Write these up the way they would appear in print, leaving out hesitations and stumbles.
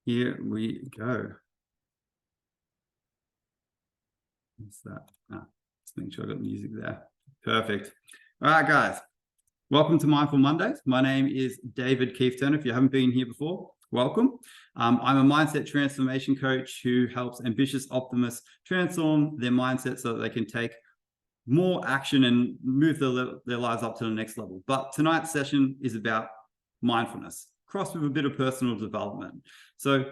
Here we go. What's that? Just make sure I got music there. Perfect. All right, guys. Welcome to Mindful Mondays. My name is David Keith Turner. If you haven't been here before, welcome. I'm a mindset transformation coach who helps ambitious optimists transform their mindset so that they can take more action and move their lives up to the next level. But tonight's session is about mindfulness, crossed with a bit of personal development. So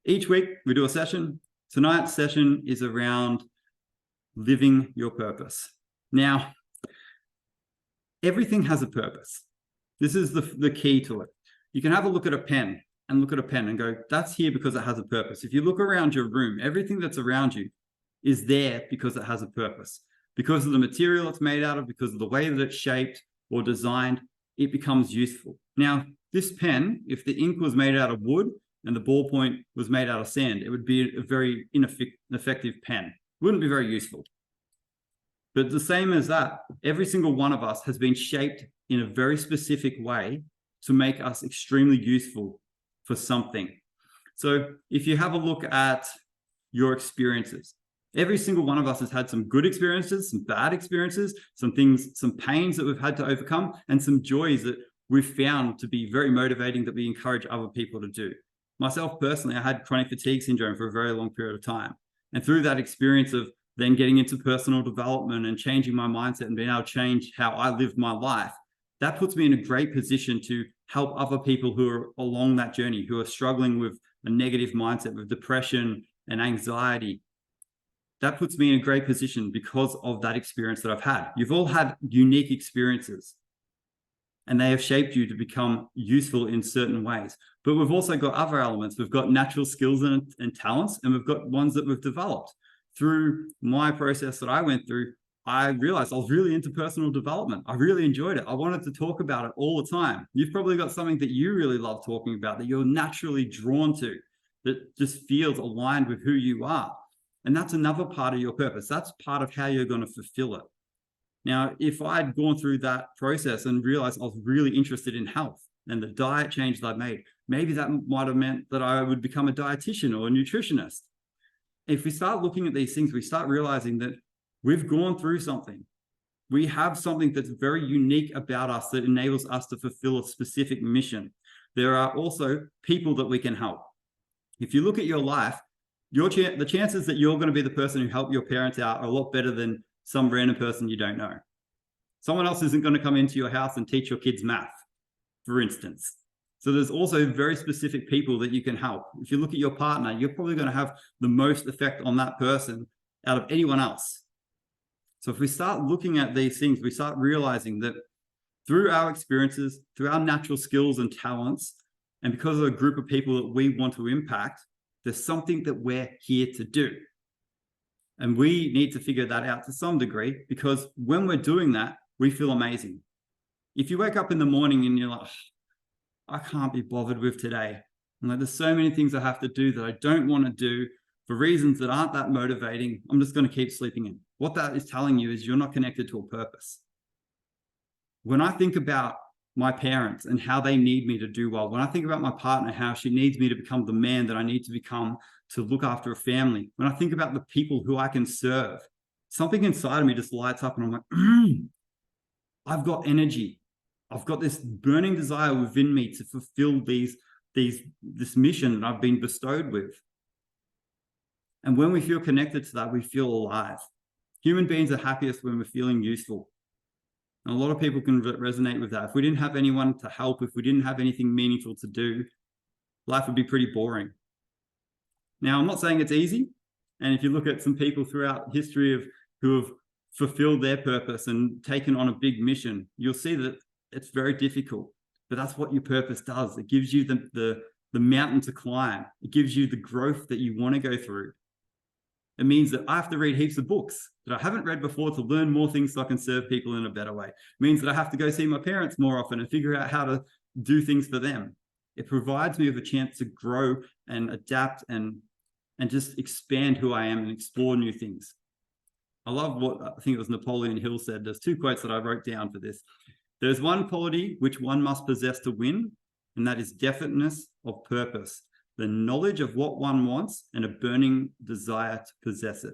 each week we do a session. Tonight's session is around living your purpose. Now, everything has a purpose. This is the key to it. You can have a look at a pen and go, that's here because it has a purpose. If you look around your room, everything that's around you is there because it has a purpose. Because of the material it's made out of, because of the way that it's shaped or designed, it becomes useful. Now, this pen, if the ink was made out of wood and the ballpoint was made out of sand, it would be a very ineffective pen. It wouldn't be very useful. But the same as that, every single one of us has been shaped in a very specific way to make us extremely useful for something. So if you have a look at your experiences, every single one of us has had some good experiences, some bad experiences, some things, some pains that we've had to overcome, and some joys that we've found to be very motivating that we encourage other people to do. Myself personally, I had chronic fatigue syndrome for a very long period of time. And through that experience of then getting into personal development and changing my mindset and being able to change how I live my life, that puts me in a great position to help other people who are along that journey, who are struggling with a negative mindset, with depression and anxiety. That puts me in a great position because of that experience that I've had. You've all had unique experiences, and they have shaped you to become useful in certain ways. But we've also got other elements. We've got natural skills and talents, and we've got ones that we've developed. Through my process that I went through, I realized I was really into personal development. I really enjoyed it. I wanted to talk about it all the time. You've probably got something that you really love talking about, that you're naturally drawn to, that just feels aligned with who you are. And that's another part of your purpose. That's part of how you're going to fulfill it. Now, if I'd gone through that process and realized I was really interested in health and the diet change that I made, maybe that might have meant that I would become a dietitian or a nutritionist. If we start looking at these things, we start realizing that we've gone through something. We have something that's very unique about us that enables us to fulfill a specific mission. There are also people that we can help. If you look at your life, the chances that you're going to be the person who helped your parents out are a lot better than some random person you don't know. Someone else isn't going to come into your house and teach your kids math, for instance. So there's also very specific people that you can help. If you look at your partner, you're probably going to have the most effect on that person out of anyone else. So if we start looking at these things, we start realizing that through our experiences, through our natural skills and talents, and because of a group of people that we want to impact, there's something that we're here to do. And we need to figure that out to some degree, because when we're doing that, we feel amazing. If you wake up in the morning and you're like, I can't be bothered with today. And like, there's so many things I have to do that I don't want to do for reasons that aren't that motivating. I'm just going to keep sleeping in. What that is telling you is you're not connected to a purpose. When I think about my parents and how they need me to do well, when I think about my partner, how she needs me to become the man that I need to become to look after a family, when I think about the people who I can serve, something inside of me just lights up and I'm like, I've got energy. I've got this burning desire within me to fulfill this mission that I've been bestowed with. And when we feel connected to that, we feel alive. Human beings are happiest when we're feeling useful. And a lot of people can resonate with that. If we didn't have anyone to help, if we didn't have anything meaningful to do, life would be pretty boring. Now, I'm not saying it's easy. And if you look at some people throughout history who have fulfilled their purpose and taken on a big mission, you'll see that it's very difficult. But that's what your purpose does. It gives you the mountain to climb. It gives you the growth that you want to go through. It means that I have to read heaps of books that I haven't read before to learn more things so I can serve people in a better way. It means that I have to go see my parents more often and figure out how to do things for them. It provides me with a chance to grow and adapt and just expand who I am and explore new things. I love what I think it was Napoleon Hill said. There's two quotes that I wrote down for this. There's one quality which one must possess to win, and that is definiteness of purpose. the knowledge of what one wants and a burning desire to possess it.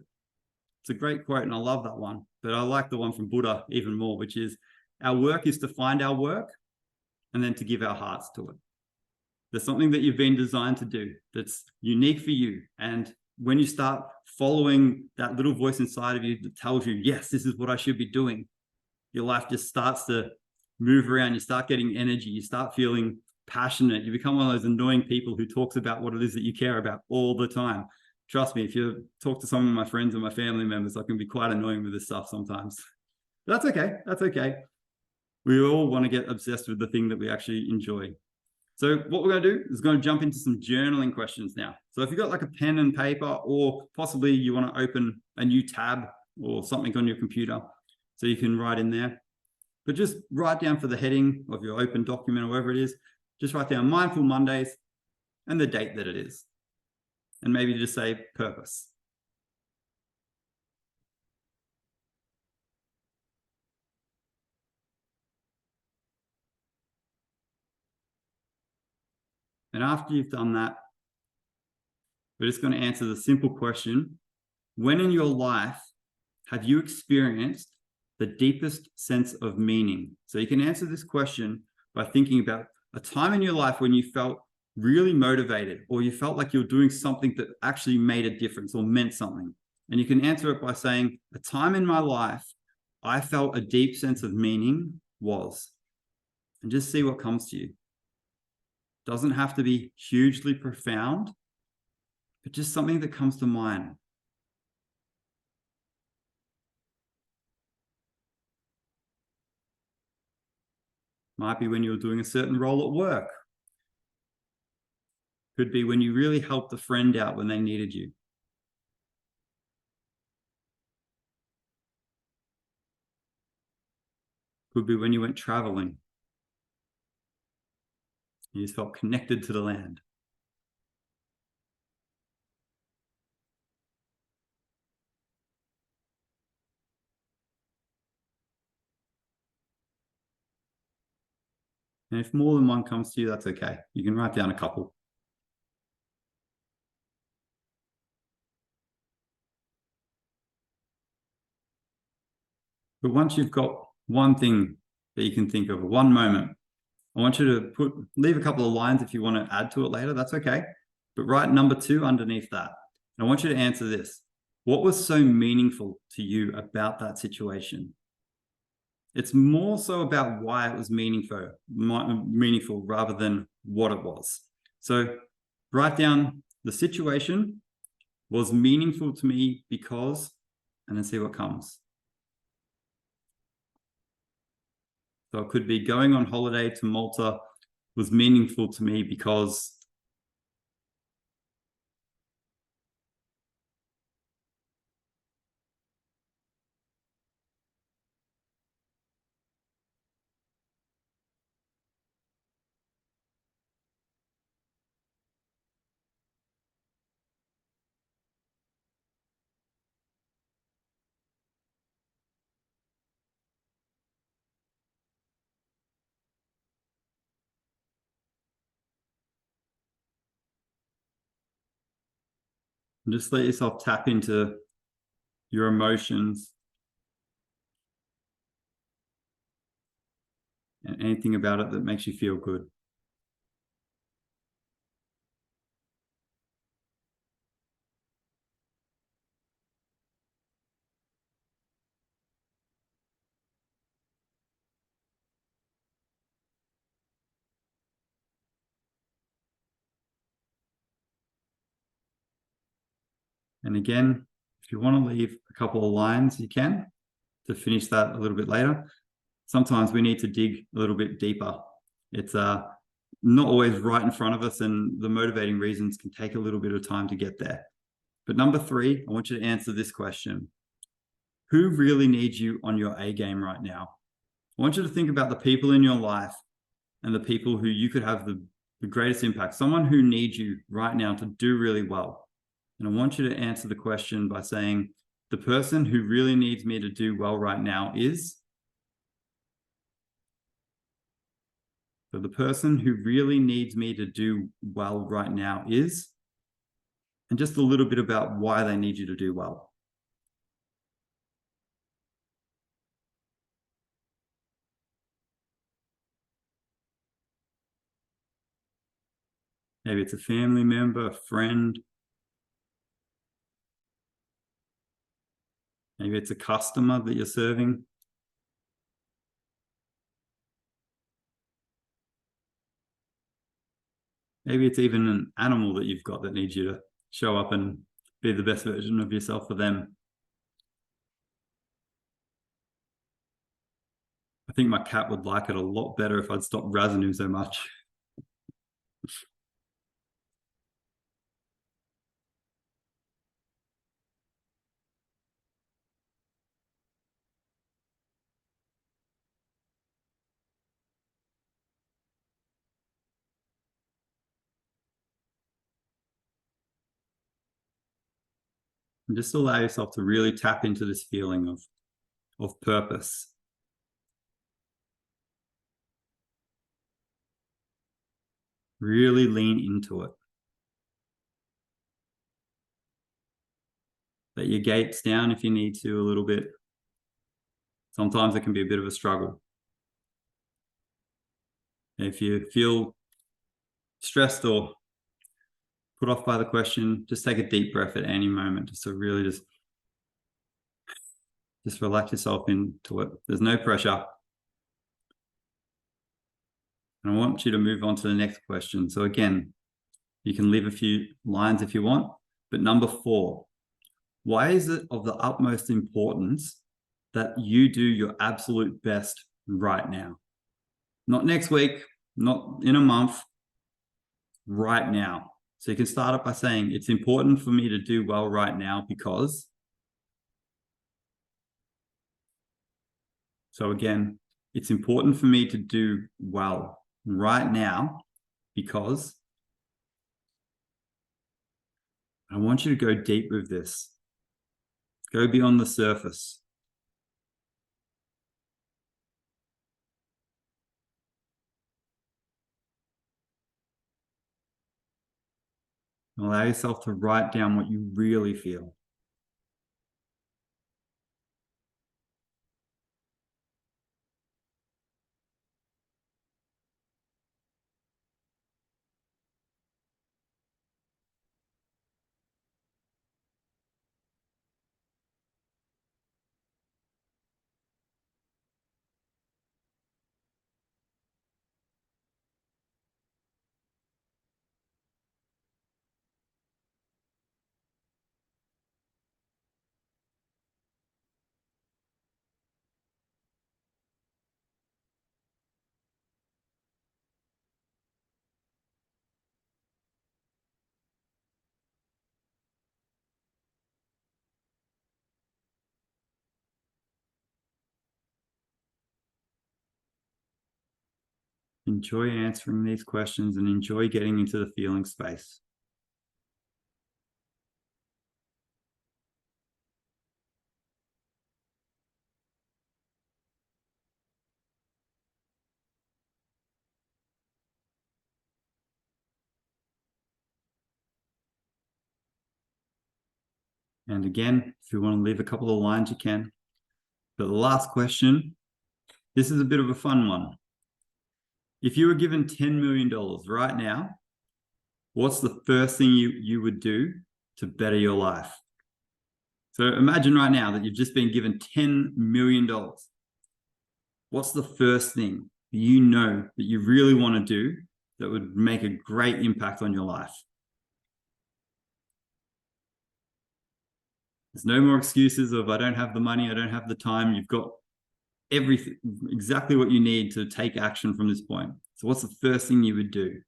It's a great quote, and I love that one. But I like the one from Buddha even more, which is, our work is to find our work and then to give our hearts to it. There's something that you've been designed to do that's unique for you. And when you start following that little voice inside of you that tells you, yes, this is what I should be doing, your life just starts to move around. You start getting energy. You start feeling passionate. You become one of those annoying people who talks about what it is that you care about all the time. Trust me, if you talk to some of my friends and my family members, I can be quite annoying with this stuff sometimes. That's okay. That's okay. We all want to get obsessed with the thing that we actually enjoy. So what we're going to do is going to jump into some journaling questions now. So if you've got like a pen and paper, or possibly you want to open a new tab or something on your computer, so you can write in there. But just write down for the heading of your open document or whatever it is, just write down Mindful Mondays and the date that it is. And maybe just say purpose. And after you've done that, we're just going to answer the simple question: when in your life have you experienced the deepest sense of meaning? So you can answer this question by thinking about a time in your life when you felt really motivated, or you felt like you're doing something that actually made a difference or meant something. And you can answer it by saying, a time in my life I felt a deep sense of meaning was, and just see what comes to you. Doesn't have to be hugely profound, but just something that comes to mind. Might be when you were doing a certain role at work. Could be when you really helped a friend out when they needed you. Could be when you went traveling. You just felt connected to the land. And if more than one comes to you, that's okay. You can write down a couple. But once you've got one thing that you can think of, one moment, I want you to leave a couple of lines if you want to add to it later, that's okay. But write number 2 underneath that. And I want you to answer this. What was so meaningful to you about that situation? It's more so about why it was meaningful rather than what it was. So write down the situation was meaningful to me because, and then see what comes. So it could be going on holiday to Malta was meaningful to me because. Just let yourself tap into your emotions and anything about it that makes you feel good. And again, if you want to leave a couple of lines, you can, to finish that a little bit later. Sometimes we need to dig a little bit deeper. It's not always right in front of us, and the motivating reasons can take a little bit of time to get there. But number 3, I want you to answer this question. Who really needs you on your A game right now? I want you to think about the people in your life and the people who you could have the greatest impact. Someone who needs you right now to do really well. And I want you to answer the question by saying, the person who really needs me to do well right now is. So the person who really needs me to do well right now is, and just a little bit about why they need you to do well. Maybe it's a family member, a friend. Maybe it's a customer that you're serving. Maybe it's even an animal that you've got that needs you to show up and be the best version of yourself for them. I think my cat would like it a lot better if I'd stop razzing him so much. And just allow yourself to really tap into this feeling of purpose. Really lean into it. Let your gates down if you need to a little bit. Sometimes it can be a bit of a struggle. If you feel stressed or put off by the question, just take a deep breath at any moment, just to really just relax yourself into it. There's no pressure. And I want you to move on to the next question. So again, you can leave a few lines if you want, but number 4, why is it of the utmost importance that you do your absolute best right now? Not next week, not in a month, right now. So you can start it by saying, it's important for me to do well right now because. So again, it's important for me to do well right now because. I want you to go deep with this. Go beyond the surface. Allow yourself to write down what you really feel. Enjoy answering these questions and enjoy getting into the feeling space. And again, if you want to leave a couple of lines, you can. But the last question, this is a bit of a fun one. If you were given $10 million right now, what's the first thing you would do to better your life? So imagine right now that you've just been given $10 million. What's the first thing you know that you really want to do that would make a great impact on your life? There's no more excuses of I don't have the money, I don't have the time. You've got everything, exactly what you need to take action from this point. So what's the first thing you would do?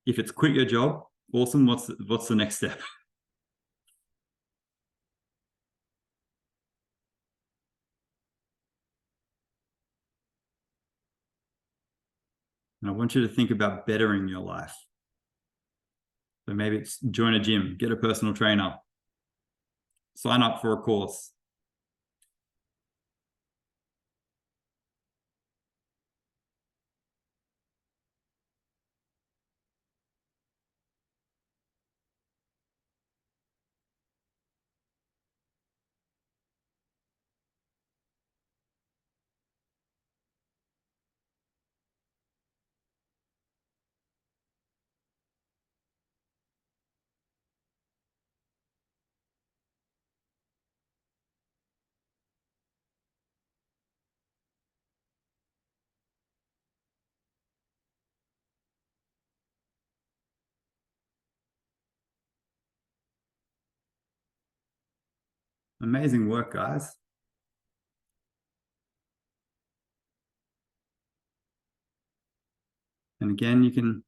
If it's quit your job, awesome. What's the next step? And I want you to think about bettering your life. So maybe it's join a gym, get a personal trainer, sign up for a course. Amazing work, guys. And again, you can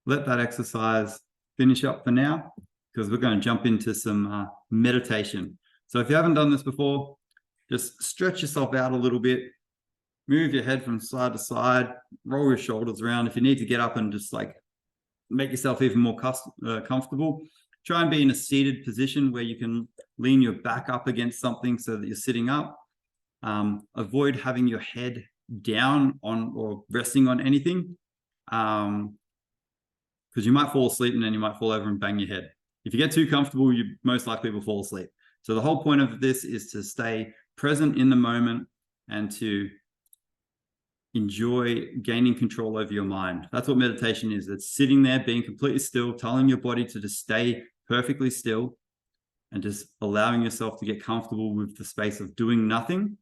let that exercise finish up for now, because we're going to jump into some meditation. So if you haven't done this before, just stretch yourself out a little bit, move your head from side to side, roll your shoulders around. If you need to get up and just like make yourself even more comfortable, try and be in a seated position where you can lean your back up against something so that you're sitting up. Avoid having your head down on or resting on anything, because you might fall asleep and then you might fall over and bang your head. If you get too comfortable, you most likely will fall asleep. So the whole point of this is to stay present in the moment and to enjoy gaining control over your mind. That's what meditation is. It's sitting there, being completely still, telling your body to just stay perfectly still and just allowing yourself to get comfortable with the space of doing nothing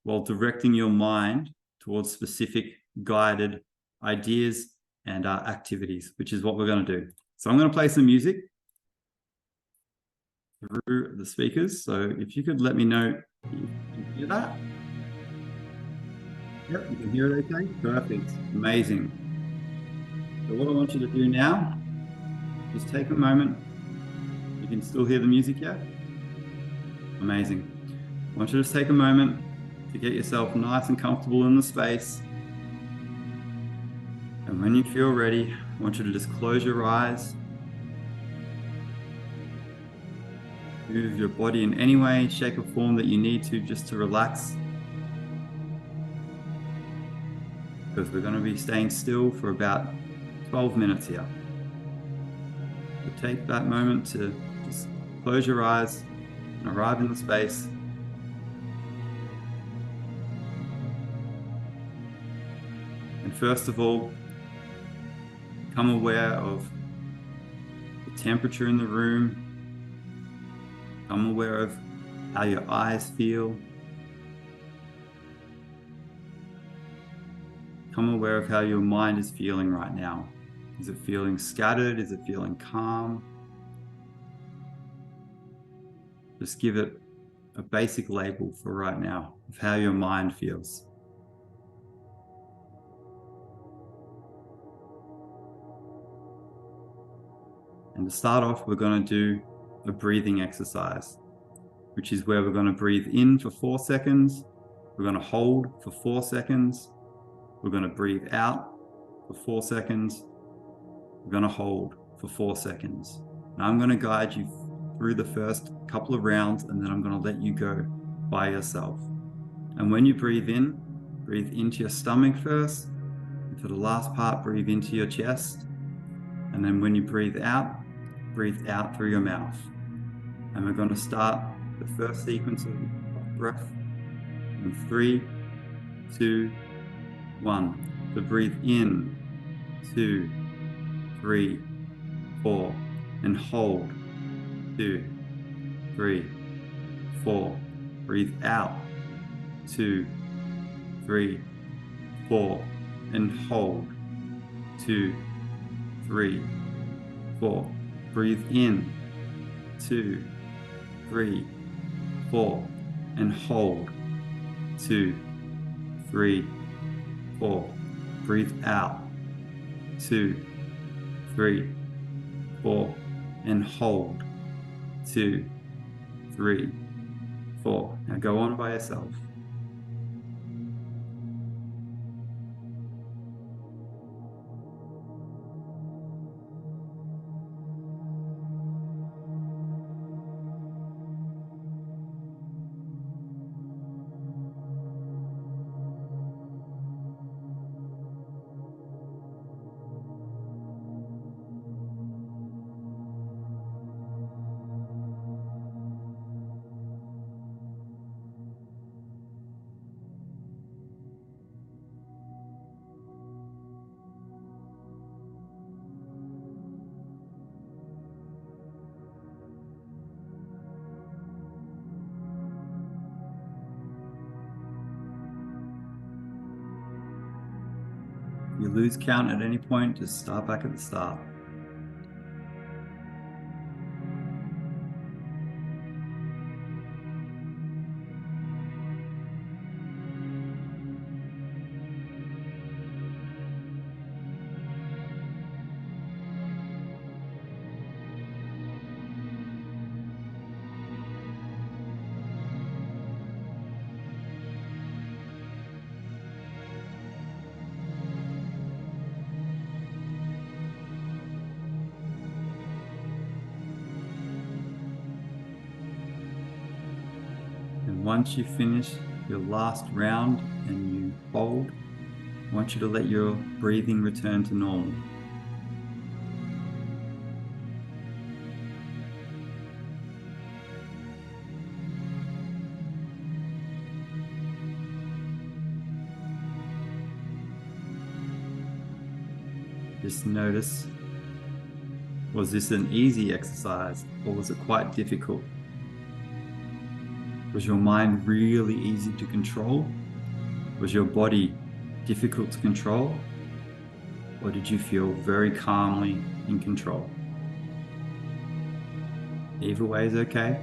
while directing your mind towards specific guided ideas and activities, which is what we're going to do. So I'm going to play some music through the speakers. So if you could let me know if you can hear that. Yep, you can hear it okay? Perfect. Amazing. So what I want you to do now, just take a moment. You can still hear the music yet? Amazing. I want you to just take a moment to get yourself nice and comfortable in the space. And when you feel ready, I want you to just close your eyes. Move your body in any way, shape, or form that you need to just to relax. Because we're going to be staying still for about 12 minutes here. So take that moment to just close your eyes and arrive in the space. And first of all, become aware of the temperature in the room. Become aware of how your eyes feel. Become aware of how your mind is feeling right now. Is it feeling scattered? Is it feeling calm? Just give it a basic label for right now of how your mind feels. And to start off, we're going to do a breathing exercise, which is where we're going to breathe in for 4 seconds. We're going to hold for 4 seconds. We're going to breathe out for 4 seconds. We're going to hold for 4 seconds. Now I'm going to guide you through the first couple of rounds, and then I'm going to let you go by yourself. And when you breathe into your stomach first. And for the last part, breathe into your chest. And then when you breathe out through your mouth. And we're going to start the first sequence of breath in 3, 2, 1. So breathe in, 2, 3, 4, and hold, 2, 3, 4. Breathe out, 2, 3, 4, and hold, 2, 3, 4. Breathe in, 2, 3, 4, and hold, 2, 3, 4. Breathe out, 2, 3, 4, and hold, 2, 3, 4. Now go on by yourself. If you lose count at any point, just start back at the start. once you finish your last round and you fold, I want you to let your breathing return to normal. Just notice, was this an easy exercise or was it quite difficult? Was your mind really easy to control? Was your body difficult to control? Or did you feel very calmly in control? Either way is okay.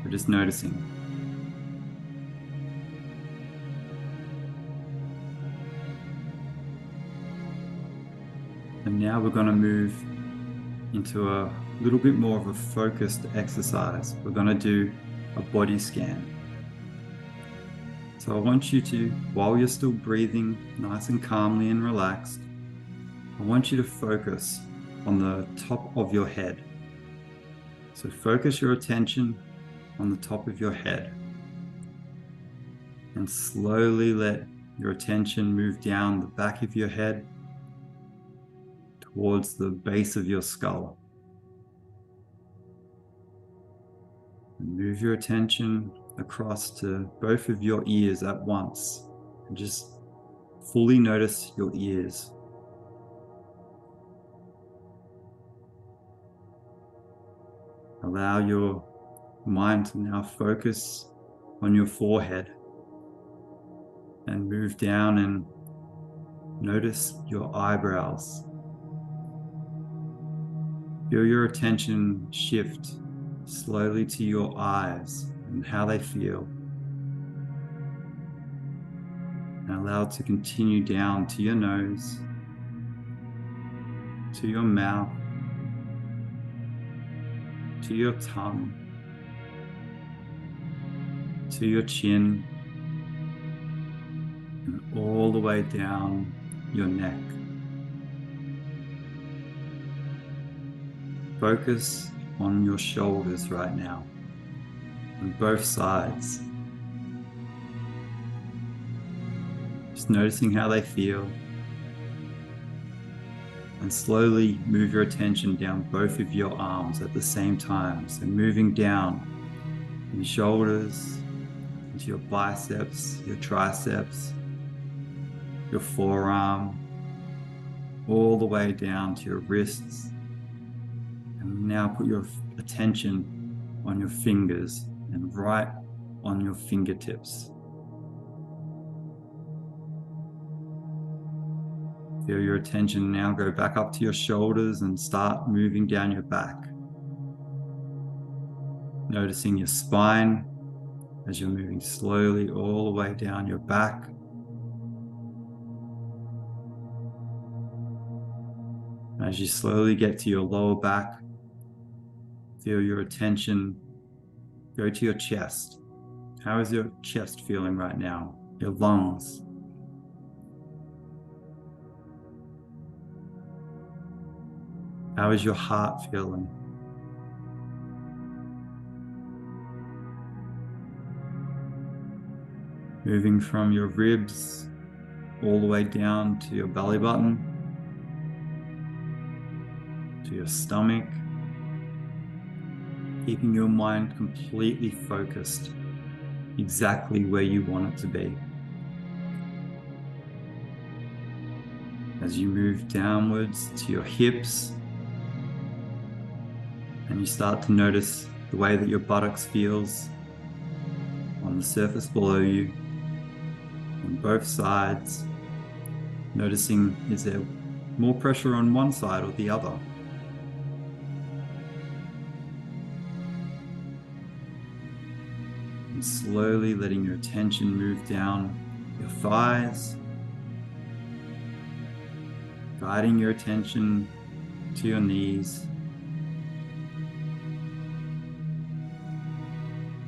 We're just noticing. And now we're going to move into a little bit more of a focused exercise. We're going to do a body scan. So I want you to, while you're still breathing nice and calmly and relaxed, I want you to focus on the top of your head. So focus your attention on the top of your head and slowly let your attention move down the back of your head towards the base of your skull. And move your attention across to both of your ears at once and just fully notice your ears. Allow your mind to now focus on your forehead and move down and notice your eyebrows. Feel your attention shift slowly to your eyes and how they feel. And allow it to continue down to your nose, to your mouth, to your tongue, to your chin, and all the way down your neck. Focus on your shoulders right now, on both sides. Just noticing how they feel. And slowly move your attention down both of your arms at the same time. So moving down your shoulders, into your biceps, your triceps, your forearm, all the way down to your wrists. And now put your attention on your fingers and right on your fingertips. Feel your attention now go back up to your shoulders and start moving down your back. Noticing your spine as you're moving slowly all the way down your back. As you slowly get to your lower back, feel your attention go to your chest. How is your chest feeling right now? Your lungs. How is your heart feeling? Moving from your ribs all the way down to your belly button, to your stomach, keeping your mind completely focused exactly where you want it to be. As you move downwards to your hips, and you start to notice the way that your buttocks feels on the surface below you, on both sides, noticing is there more pressure on one side or the other. And slowly letting your attention move down your thighs, guiding your attention to your knees,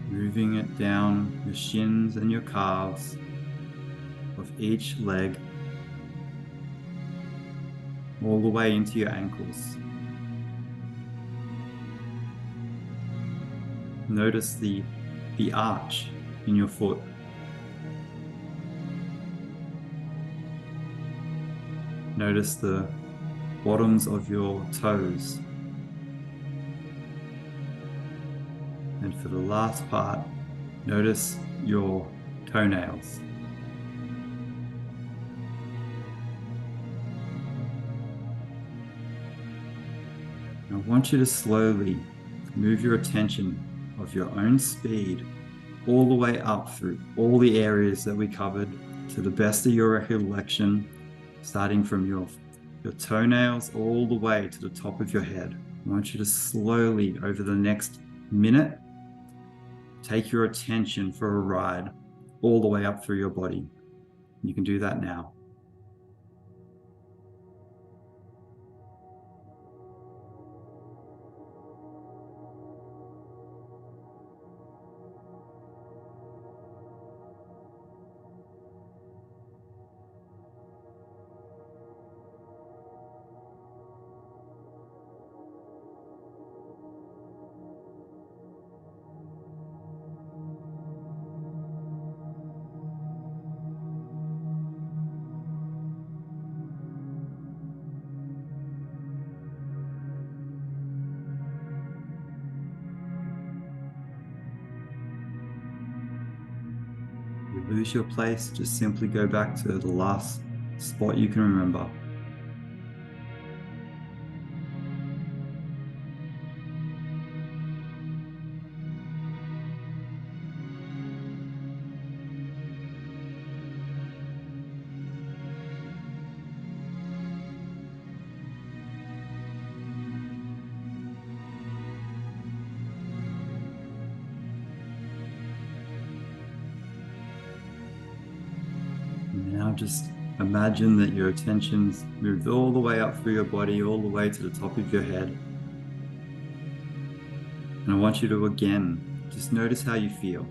moving it down your shins and your calves of each leg, all the way into your ankles. Notice the arch in your foot. Notice the bottoms of your toes. And for the last part, notice your toenails. I want you to slowly move your attention of your own speed all the way up through all the areas that we covered to the best of your recollection, starting from your toenails all the way to the top of your head. I want you to slowly, over the next minute, take your attention for a ride all the way up through your body. You can do that now. You lose your place, just simply go back to the last spot you can remember. Now just imagine that your attention's moved all the way up through your body, all the way to the top of your head. And I want you to again, just notice how you feel.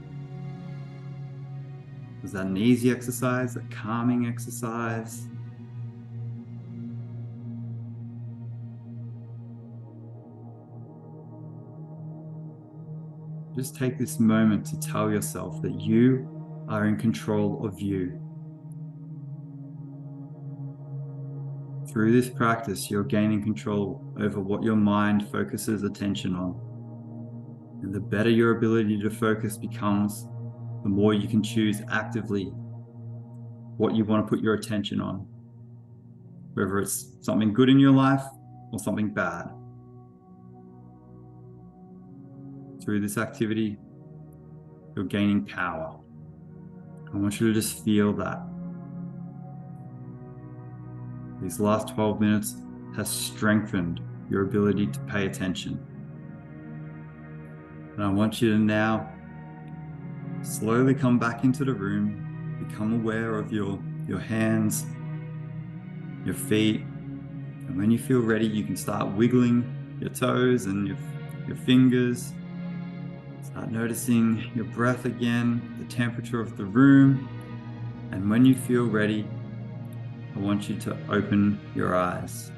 Was that an easy exercise, a calming exercise? Just take this moment to tell yourself that you are in control of you. Through this practice, you're gaining control over what your mind focuses attention on. And the better your ability to focus becomes, the more you can choose actively what you want to put your attention on, whether it's something good in your life or something bad. Through this activity, you're gaining power. I want you to just feel that. These last 12 minutes has strengthened your ability to pay attention. And I want you to now slowly come back into the room, become aware of your hands, your feet. And when you feel ready, you can start wiggling your toes and your fingers. Start noticing your breath again, the temperature of the room. And when you feel ready, I want you to open your eyes.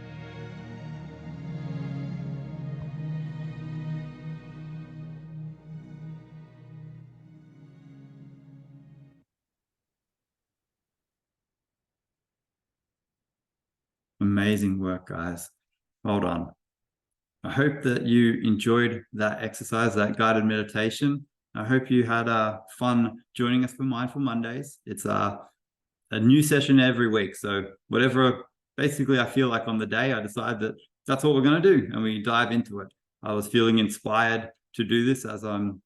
Amazing work, guys. Well done. I hope that you enjoyed that exercise, that guided meditation. I hope you had fun joining us for Mindful Mondays. It's a new session every week. So whatever, basically I feel like on the day, I decide that that's what we're going to do and we dive into it. I was feeling inspired to do this as I'm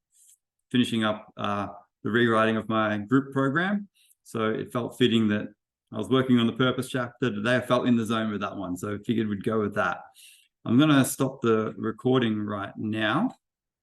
finishing up the rewriting of my group program. So it felt fitting that I was working on the purpose chapter today. I felt in the zone with that one. So I figured we'd go with that. I'm going to stop the recording right now.